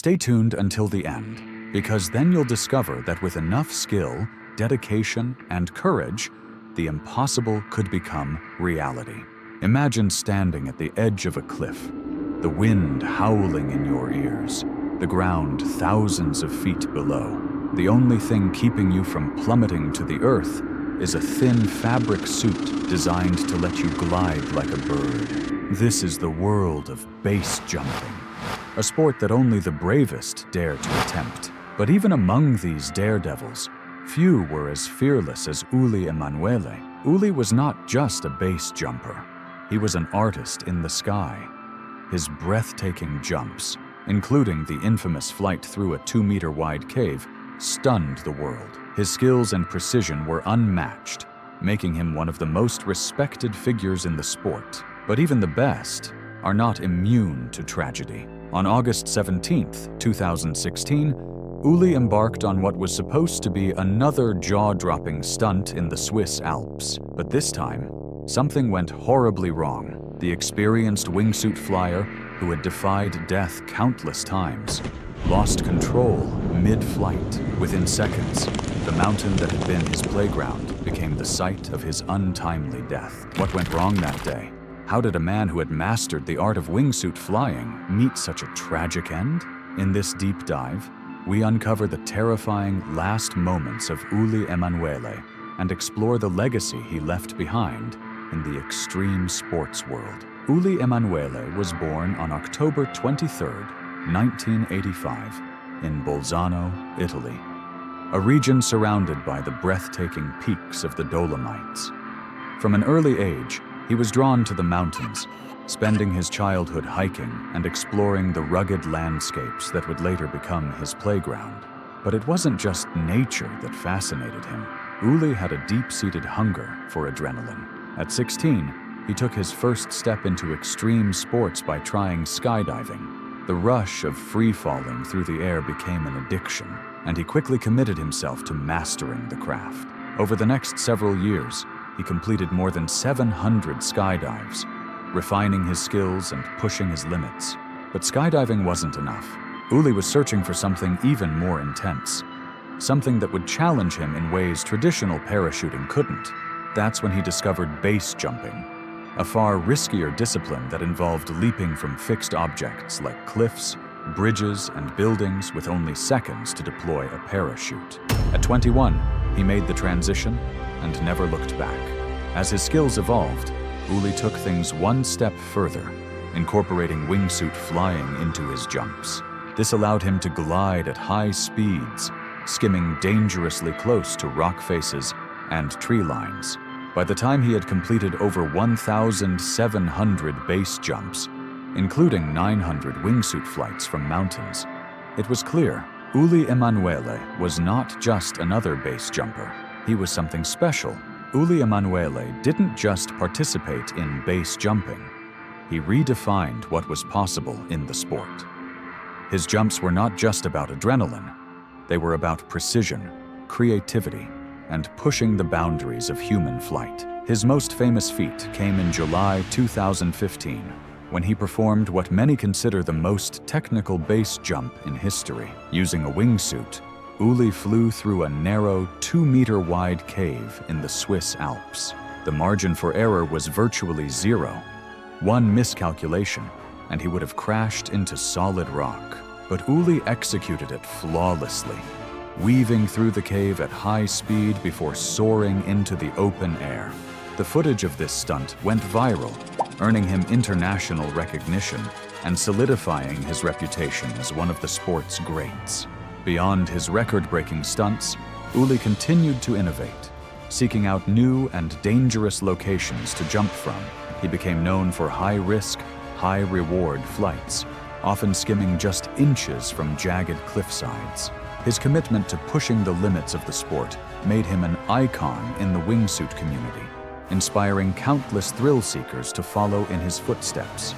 Stay tuned until the end, because then you'll discover that with enough skill, dedication, and courage, the impossible could become reality. Imagine standing at the edge of a cliff, the wind howling in your ears, the ground thousands of feet below. The only thing keeping you from plummeting to the earth is a thin fabric suit designed to let you glide like a bird. This is the world of base jumping, a sport that only the bravest dare to attempt. But even among these daredevils, few were as fearless as Uli Emanuele. Uli was not just a base jumper. He was an artist in the sky. His breathtaking jumps, including the infamous flight through a 2-meter wide cave, stunned the world. His skills and precision were unmatched, making him one of the most respected figures in the sport. But even the best are not immune to tragedy. On August 17, 2016, Uli embarked on what was supposed to be another jaw-dropping stunt in the Swiss Alps. But this time, something went horribly wrong. The experienced wingsuit flyer, who had defied death countless times, lost control mid-flight. Within seconds, the mountain that had been his playground became the site of his untimely death. What went wrong that day? How did a man who had mastered the art of wingsuit flying meet such a tragic end? In this deep dive, we uncover the terrifying last moments of Uli Emanuele and explore the legacy he left behind in the extreme sports world. Uli Emanuele was born on October 23, 1985, in Bolzano, Italy, a region surrounded by the breathtaking peaks of the Dolomites. From an early age, he was drawn to the mountains, spending his childhood hiking and exploring the rugged landscapes that would later become his playground. But it wasn't just nature that fascinated him. Uli had a deep-seated hunger for adrenaline. At 16, he took his first step into extreme sports by trying skydiving. The rush of free-falling through the air became an addiction, and he quickly committed himself to mastering the craft. Over the next several years, he completed more than 700 skydives, refining his skills and pushing his limits. But skydiving wasn't enough. Uli was searching for something even more intense, something that would challenge him in ways traditional parachuting couldn't. That's when he discovered base jumping, a far riskier discipline that involved leaping from fixed objects like cliffs, bridges, and buildings with only seconds to deploy a parachute. At 21, he made the transition and never looked back. As his skills evolved, Uli took things one step further, incorporating wingsuit flying into his jumps. This allowed him to glide at high speeds, skimming dangerously close to rock faces and tree lines. By the time he had completed over 1,700 base jumps, including 900 wingsuit flights from mountains, it was clear Uli Emanuele was not just another base jumper. He was something special. Uli Emanuele didn't just participate in base jumping. He redefined what was possible in the sport. His jumps were not just about adrenaline. They were about precision, creativity, and pushing the boundaries of human flight. His most famous feat came in July 2015, when he performed what many consider the most technical base jump in history. Using a wingsuit, Uli flew through a narrow 2-meter wide cave in the Swiss Alps. The margin for error was virtually zero. One miscalculation, and he would have crashed into solid rock. But Uli executed it flawlessly, weaving through the cave at high speed before soaring into the open air. The footage of this stunt went viral, earning him international recognition and solidifying his reputation as one of the sport's greats. Beyond his record-breaking stunts, Uli continued to innovate, seeking out new and dangerous locations to jump from. He became known for high-risk, high-reward flights, often skimming just inches from jagged cliff sides. His commitment to pushing the limits of the sport made him an icon in the wingsuit community, inspiring countless thrill-seekers to follow in his footsteps.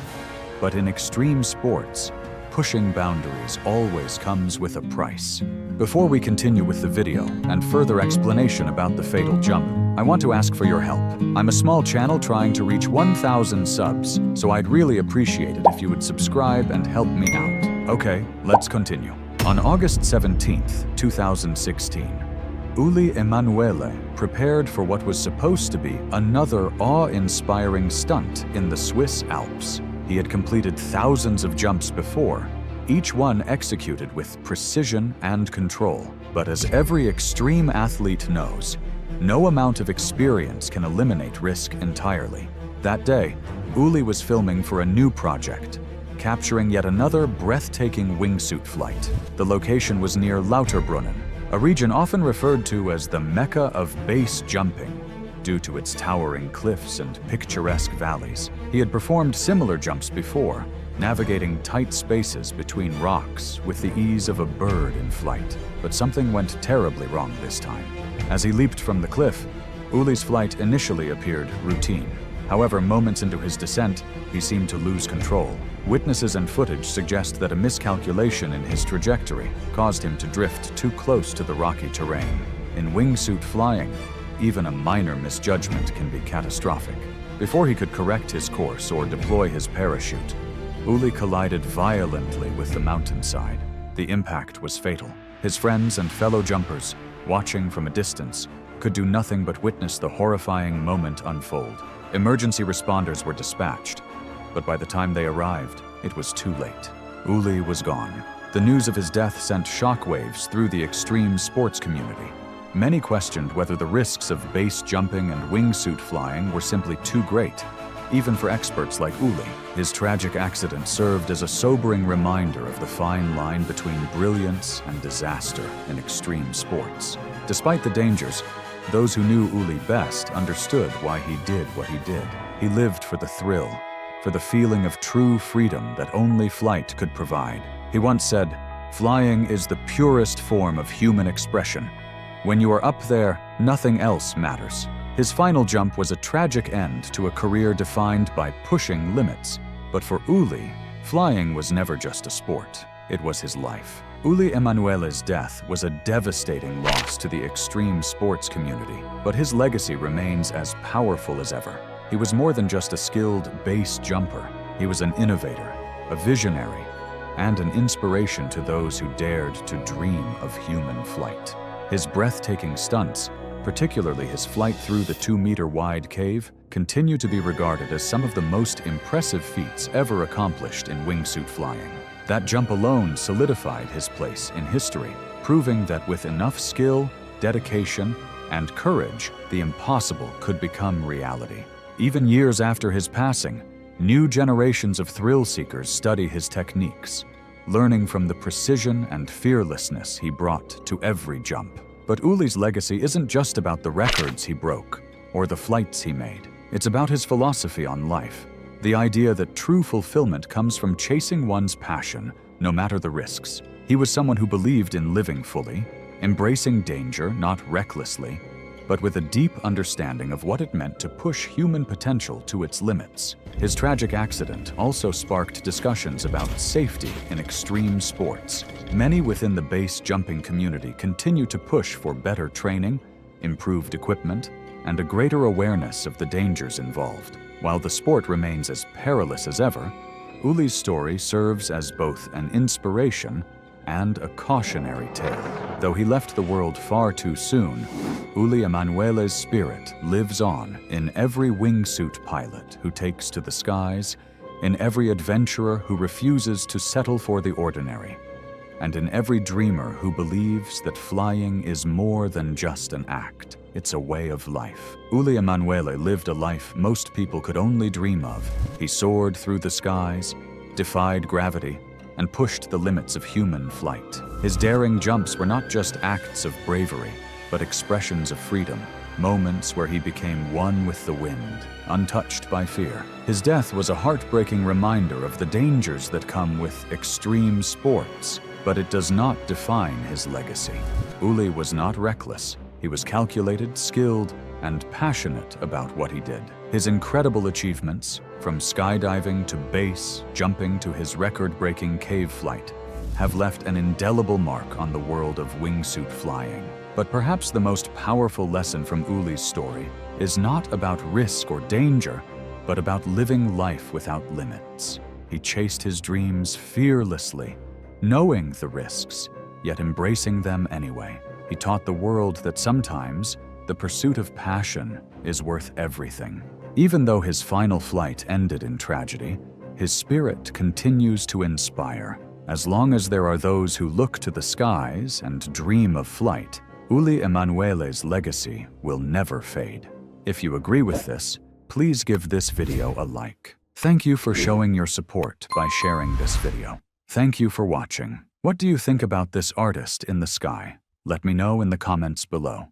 But in extreme sports, pushing boundaries always comes with a price. Before we continue with the video and further explanation about the fatal jump, I want to ask for your help. I'm a small channel trying to reach 1,000 subs, so I'd really appreciate it if you would subscribe and help me out. Okay, let's continue. On August 17th, 2016, Uli Emanuele prepared for what was supposed to be another awe-inspiring stunt in the Swiss Alps. He had completed thousands of jumps before, each one executed with precision and control. But as every extreme athlete knows, no amount of experience can eliminate risk entirely. That day, Uli was filming for a new project, capturing yet another breathtaking wingsuit flight. The location was near Lauterbrunnen, a region often referred to as the Mecca of base jumping, due to its towering cliffs and picturesque valleys. He had performed similar jumps before, navigating tight spaces between rocks with the ease of a bird in flight. But something went terribly wrong this time. As he leaped from the cliff, Uli's flight initially appeared routine. However, moments into his descent, he seemed to lose control. Witnesses and footage suggest that a miscalculation in his trajectory caused him to drift too close to the rocky terrain. In wingsuit flying, even a minor misjudgment can be catastrophic. Before he could correct his course or deploy his parachute, Uli collided violently with the mountainside. The impact was fatal. His friends and fellow jumpers, watching from a distance, could do nothing but witness the horrifying moment unfold. Emergency responders were dispatched, but by the time they arrived, it was too late. Uli was gone. The news of his death sent shockwaves through the extreme sports community. Many questioned whether the risks of base jumping and wingsuit flying were simply too great, even for experts like Uli. His tragic accident served as a sobering reminder of the fine line between brilliance and disaster in extreme sports. Despite the dangers, those who knew Uli best understood why he did what he did. He lived for the thrill, for the feeling of true freedom that only flight could provide. He once said, "Flying is the purest form of human expression. When you are up there, nothing else matters." His final jump was a tragic end to a career defined by pushing limits. But for Uli, flying was never just a sport. It was his life. Uli Emanuele's death was a devastating loss to the extreme sports community, but his legacy remains as powerful as ever. He was more than just a skilled base jumper. He was an innovator, a visionary, and an inspiration to those who dared to dream of human flight. His breathtaking stunts, particularly his flight through the 2-meter-wide cave, continue to be regarded as some of the most impressive feats ever accomplished in wingsuit flying. That jump alone solidified his place in history, proving that with enough skill, dedication, and courage, the impossible could become reality. Even years after his passing, new generations of thrill-seekers study his techniques, learning from the precision and fearlessness he brought to every jump. But Uli's legacy isn't just about the records he broke or the flights he made. It's about his philosophy on life, the idea that true fulfillment comes from chasing one's passion, no matter the risks. He was someone who believed in living fully, embracing danger not recklessly, but with a deep understanding of what it meant to push human potential to its limits. His tragic accident also sparked discussions about safety in extreme sports. Many within the base jumping community continue to push for better training, improved equipment, and a greater awareness of the dangers involved. While the sport remains as perilous as ever, Uli's story serves as both an inspiration and a cautionary tale. Though he left the world far too soon, Uli Emanuele's spirit lives on in every wingsuit pilot who takes to the skies, in every adventurer who refuses to settle for the ordinary, and in every dreamer who believes that flying is more than just an act. It's a way of life. Uli Emanuele lived a life most people could only dream of. He soared through the skies, defied gravity, and pushed the limits of human flight. His daring jumps were not just acts of bravery, but expressions of freedom, moments where he became one with the wind, untouched by fear. His death was a heartbreaking reminder of the dangers that come with extreme sports, but it does not define his legacy. Uli was not reckless. He was calculated, skilled, and passionate about what he did. His incredible achievements, from skydiving to base jumping to his record-breaking cave flight, have left an indelible mark on the world of wingsuit flying. But perhaps the most powerful lesson from Uli's story is not about risk or danger, but about living life without limits. He chased his dreams fearlessly, knowing the risks, yet embracing them anyway. He taught the world that sometimes the pursuit of passion is worth everything. Even though his final flight ended in tragedy, his spirit continues to inspire. As long as there are those who look to the skies and dream of flight, Uli Emanuele's legacy will never fade. If you agree with this, please give this video a like. Thank you for showing your support by sharing this video. Thank you for watching. What do you think about this artist in the sky? Let me know in the comments below.